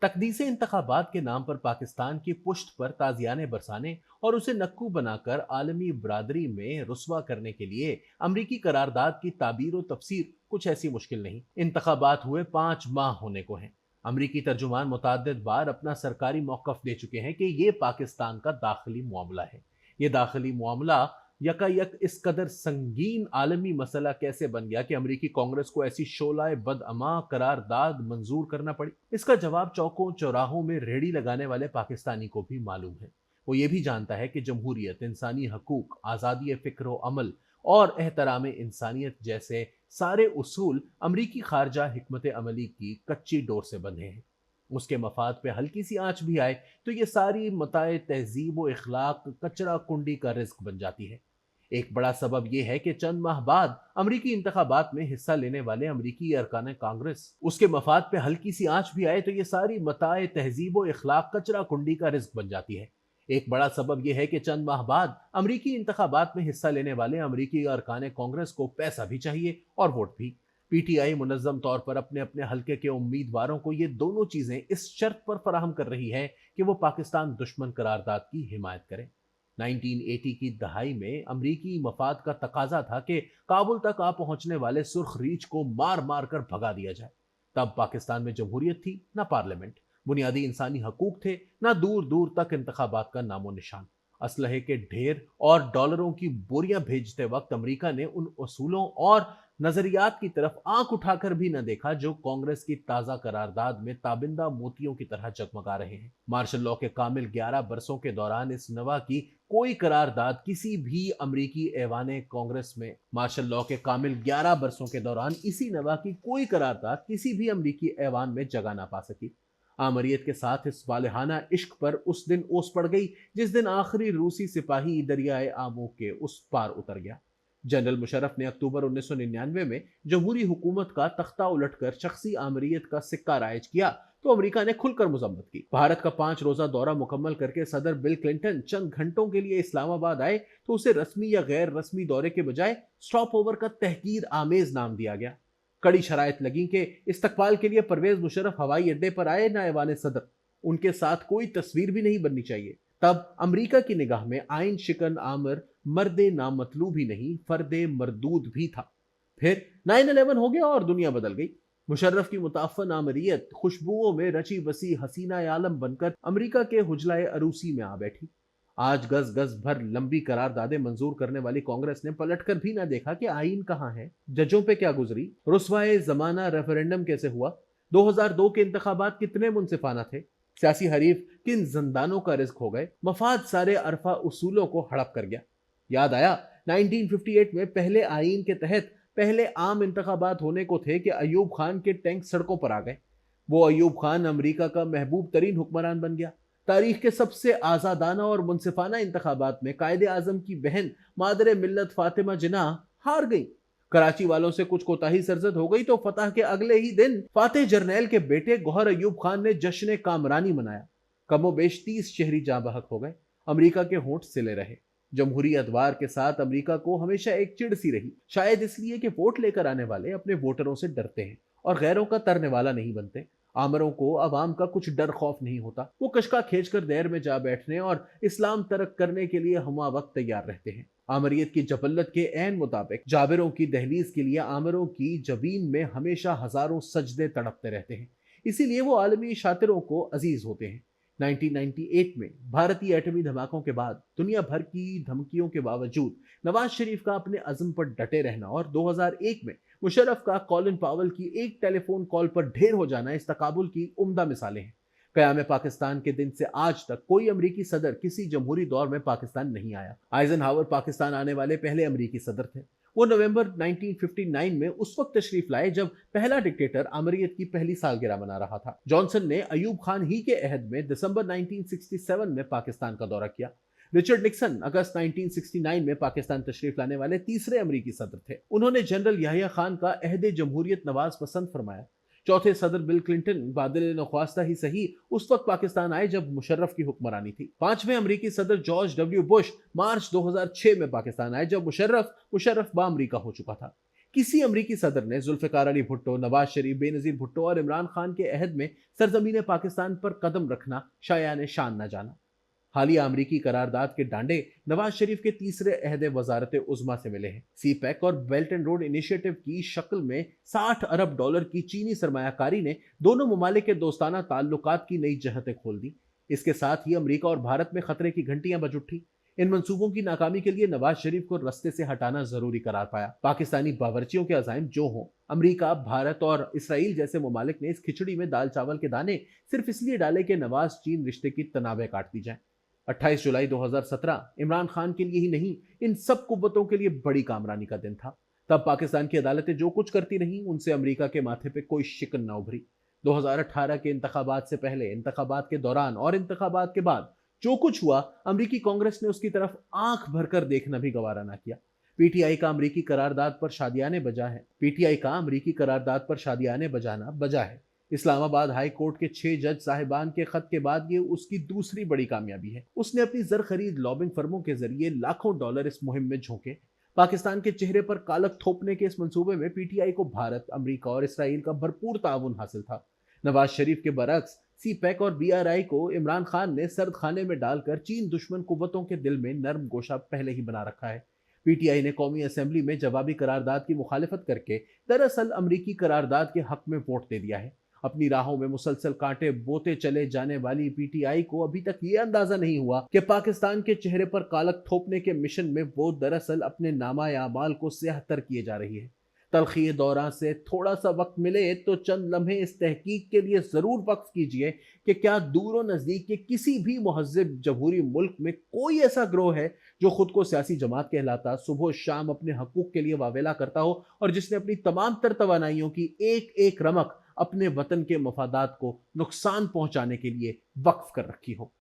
तकदीसे इंतखाबात के नाम पर पाकिस्तान की पुष्ट पर ताजियाने बरसाने और उसे नक्कू बनाकर आलमी बरादरी में रुस्वा करने के लिए अमरीकी करारदाद की ताबीर व तफसीर कुछ ऐसी मुश्किल नहीं। इंतखाबात हुए 5 माह होने को हैं। अमरीकी तर्जुमान मुतअद्दिद बार अपना सरकारी मौक़िफ़ दे चुके हैं कि ये पाकिस्तान का दाखिली मामला है। ये दाखिली मामला यकायक इस कदर संगीन आलमी मसला कैसे बन गया कि अमरीकी कांग्रेस को ऐसी शोलाए बदअमा करारदाद मंजूर करना पड़ी। इसका जवाब चौकों चौराहों में रेहड़ी लगाने वाले पाकिस्तानी को भी मालूम है। वो ये भी जानता है कि जमहूरियत, इंसानी हकूक, आज़ादी फ़िक्र अमल और एहतराम इंसानियत जैसे सारे उसूल अमरीकी खारजा हिकमत अमली की कच्ची डोर से बंधे हैं। उसके मफाद पे हल्की सी आंच भी आए तो ये सारी मताए तहजीब व इखलाक कचरा कुंडी का रिस्क बन जाती है। एक बड़ा सबब यह है कि चंद माह बाद अमरीकी इंतखाबात में हिस्सा लेने वाले अमरीकी अरकान कांग्रेस उसके मफाद पे हल्की सी आंच भी आए तो ये सारी मताए तहजीब व इखलाक कचरा कुंडी का रिस्क बन जाती है। एक बड़ा सबब यह है कि चंद माह बाद अमरीकी इंतखाबात में हिस्सा लेने वाले अमरीकी अरकान कांग्रेस को पैसा भी चाहिए और वोट भी। पीटीआई मुनज़्ज़म तौर पर अपने अपने हल्के के उम्मीदवारों को ये दोनों चीजें इस शर्त पर फराहम कर रही है कि वो पाकिस्तान दुश्मन करारदाद की हिमायत करें। 1980 की दहाई में अमरीकी मफाद का तकाजा था कि काबुल तक आ पहुंचने वाले सुर्ख रीछ को मार मार कर भगा दिया जाए। तब पाकिस्तान में जमहूरियत थी, ना पार्लियामेंट, बुनियादी इंसानी हकूक थे, ना दूर दूर तक इंतखाबात का नामो निशान। असलहे के ढेर और डॉलरों की बोरियां भेजते वक्त अमेरिका ने उन उसूलों और नजरियात की तरफ आंख उठाकर भी न देखा जो कांग्रेस की ताजा करारदाद में ताबिंदा मोतियों की तरह जगमगा रहे हैं। मार्शल लॉ के कामिल 11 बरसों के दौरान इस नवा की कोई करारदाद किसी भी अमरीकी ऐवाने कांग्रेस में मार्शल लॉ के कामिल 11 बरसों के दौरान इसी नवा की कोई करारदाद किसी भी अमरीकी ऐवान में जगह ना पा सकी। आमरीयत के साथ इस वालिहाना इश्क पर उस दिन ओस पड़ गई जिस दिन आखिरी रूसी सिपाही दरियाए आमू के उस पार उतर गया। जनरल मुशर्रफ ने अक्टूबर 1999 में जमहूरी हुकूमत का तख्ता उलटकर शख्सी आमरीयत का सिक्का राइज किया तो अमेरिका ने खुलकर मजम्मत की। भारत का 5 रोजा दौरा मुकम्मल करके सदर बिल क्लिंटन चंद घंटों के लिए इस्लामाबाद आए तो उसे रस्मी या गैर रस्मी दौरे के बजाय स्टॉप ओवर का तहकीर आमेज नाम दिया गया। कड़ी शराइत लगी कि इस्तकबाल के लिए परवेज मुशर्रफ हवाई अड्डे पर आए ना ऐवान सदर, उनके साथ कोई तस्वीर भी नहीं बननी चाहिए। तब अमेरिका की निगाह में आइन शिकन आमिर मर्दे नामतलूब ही नहीं फर्दे मरदूद भी था। फिर 9/11 हो गया और दुनिया बदल गई। मुशर्रफ की मुताफ़न आमरीयत खुशबुओं में रची बसी हसीना आलम बनकर अमेरिका के हुजलाए अरूसी में आ बैठी। आज गज गज भर लंबी करारदादें मंजूर करने वाली कांग्रेस ने पलटकर भी ना देखा कि आइन कहां है, जजों पे क्या गुजरी, रुस्वाए जमाना रेफरेंडम कैसे हुआ, 2002 के इंतखाबात कितने मुनसिफाना थे, सियासी हरीफ किन जिंदानों का रिस्क हो गए। मफाद सारे अरफा उसूलों को हड़प कर गया। याद आया 1958 में पहले आइन के तहत पहले आम इंतखाबात होने को थे कि अयूब खान के टैंक सड़कों पर आ गए। वो अयूब खान अमेरिका का महबूब तरीन हुक्मरान बन गया। तारीख के सबसे आज़ादाना और मुनसिफाना इंतखाबात में कायदे आजम की बहन मादरे मिल्लत फातिमा जिन्ना हार गई। कराची वालों से कुछ कोताही सरजद हो गई तो फतह के अगले ही दिन फातेह जरनैल के बेटे गौहर अयूब खान ने जश्न कामरानी मनाया। कमोबेश 30 शहरी जाँ बहक हो गए। अमेरिका के होंठ सिले रहे। जमहूरी अदवार के साथ अमेरिका को हमेशा एक चिड़ सी रही, शायद इसलिए कि वोट लेकर आने वाले अपने वोटरों से डरते हैं और गैरों का तरने वाला नहीं बनते। आमरों को अवाम का कुछ डर खौफ नहीं होता। वो कशका खींचकर देर में जा बैठने और इस्लाम तरक करने के लिए हमा वक्त तैयार रहते हैं। आमरीयत की जबल्लत के ऐन मुताबिक जाबिरों की दहलीज के लिए आमरों की जबीन में हमेशा हजारों सजदे तड़पते रहते हैं। इसीलिए वो आलमी शातिरों को अजीज होते हैं। 1998 में भारतीय एटमी धमाकों के बाद दुनिया भर की धमकियों के बावजूद नवाज शरीफ का अपने अज़्म पर डटे रहना और 2001 में मुशर्रफ का कॉलिन पावल की एक टेलीफोन कॉल पर ढेर हो जाना इस तकाबुल की उम्दा मिसालें हैं। क़याम पाकिस्तान के दिन से आज तक कोई अमरीकी सदर किसी जमहूरी दौर में पाकिस्तान नहीं आया। आइजनहावर पाकिस्तान आने वाले पहले अमरीकी सदर थे। वो नवंबर 1959 में उस वक्त तशरीफ लाए जब पहला डिक्टेटर अमरीयत की पहली सालगिरह मना रहा था। जॉनसन ने अयूब खान ही के अहद में दिसंबर 1967 में पाकिस्तान का दौरा किया। रिचर्ड निक्सन अगस्त 1969 में पाकिस्तान तशरीफ लाने वाले तीसरे अमरीकी सदर थे। उन्होंने जनरल याहिया खान का अहद जमहूरियत नवाज पसंद फरमाया। चौथे सदर बिल क्लिंटन बादल नख्वास्ता ही सही उस वक्त पाकिस्तान आए जब मुशर्रफ की हुक्मरानी थी। पांचवें अमरीकी सदर जॉर्ज डब्ल्यू बुश मार्च 2006 में पाकिस्तान आए जब मुशर्रफ बामरीका हो चुका था। किसी अमरीकी सदर ने जुल्फिकार अली भुट्टो, नवाज शरीफ, बेनजीर भुट्टो और इमरान खान के अहद में सरजमीन पाकिस्तान पर कदम रखना शायान शान न जाना। हालिया अमरीकी करारदाद के डांडे नवाज शरीफ के तीसरे अहद वजारत उज़्मा से मिले हैं। सी पैक और बेल्ट एंड रोड इनिशिएटिव की शक्ल में 60 अरब डॉलर की चीनी सरमायाकारी ने दोनों ममालिक के दोस्ताना ताल्लुकात की नई जहतें खोल दी। इसके साथ ही अमरीका और भारत में खतरे की घंटियां बज उठी। इन मंसूबों की नाकामी के लिए नवाज शरीफ को रस्ते से हटाना जरूरी करार पाया। पाकिस्तानी बावर्चियों के अज़ाइम जो हों, अमरीका, भारत और इसराइल जैसे ममालिक ने इस खिचड़ी में दाल चावल के दाने सिर्फ इसलिए डाले कि नवाज चीन रिश्ते की तनावें काट दी जाए। 28 जुलाई 2017 इमरान खान के लिए ही नहीं, इन सब कुव्वतों के लिए बड़ी कामरानी का दिन था। तब पाकिस्तान की अदालतें जो कुछ करती रहीं, उनसे अमरीका के माथे पे कोई शिकन न उभरी। 2018 के इंतखाबात से पहले, इंतखाबात के दौरान और इंतखाबात के बाद जो कुछ हुआ, अमरीकी कांग्रेस ने उसकी तरफ आंख भरकर देखना भी गवारा ना किया। पीटीआई का अमरीकी करारदाद पर शादियाने बजा है। पीटीआई का अमरीकी करारदाद पर शादियाने बजाना बजा है। इस्लामाबाद हाई कोर्ट के 6 जज साहिबान के खत के बाद ये उसकी दूसरी बड़ी कामयाबी है। उसने अपनी जर खरीद लॉबिंग फर्मों के जरिए लाखों डॉलर इस मुहिम में झोंके। पाकिस्तान के चेहरे पर कालक थोपने के इस मंसूबे में पीटीआई को भारत, अमेरिका और इसराइल का भरपूर ताउन हासिल था। नवाज शरीफ के बरक्स सी पैक और बीआरआई को इमरान खान ने सर्द खाने में डालकर चीन दुश्मन कुव्वतों के दिल में नर्म गोशा पहले ही बना रखा है। पीटीआई ने कौमी असेंबली में जवाबी करारदाद की मुखालिफत करके दरअसल अमरीकी करारदाद के हक में वोट दे दिया है। अपनी राहों में मुसलसल कांटे बोते चले जाने वाली पीटीआई को अभी तक ये अंदाजा नहीं हुआ कि पाकिस्तान के चेहरे पर कालक थोपने के मिशन में वो दरअसल अपने नामा-ए-आमाल को स्याह-तर किए जा रही है। तलखी दौरान से थोड़ा सा वक्त मिले तो चंद लम्हे इस तहकीक के लिए जरूर वक्फ कीजिए कि क्या दूर नजदीक के किसी भी मुहज्जिब जमहूरी मुल्क में कोई ऐसा ग्रोह है जो खुद को सियासी जमात कहलाता, सुबह शाम अपने हकूक के लिए वावेला करता हो और जिसने अपनी तमाम तर तवानाइयों की एक एक रमक अपने वतन के मफादात को नुकसान पहुंचाने के लिए वक्फ कर रखी हो।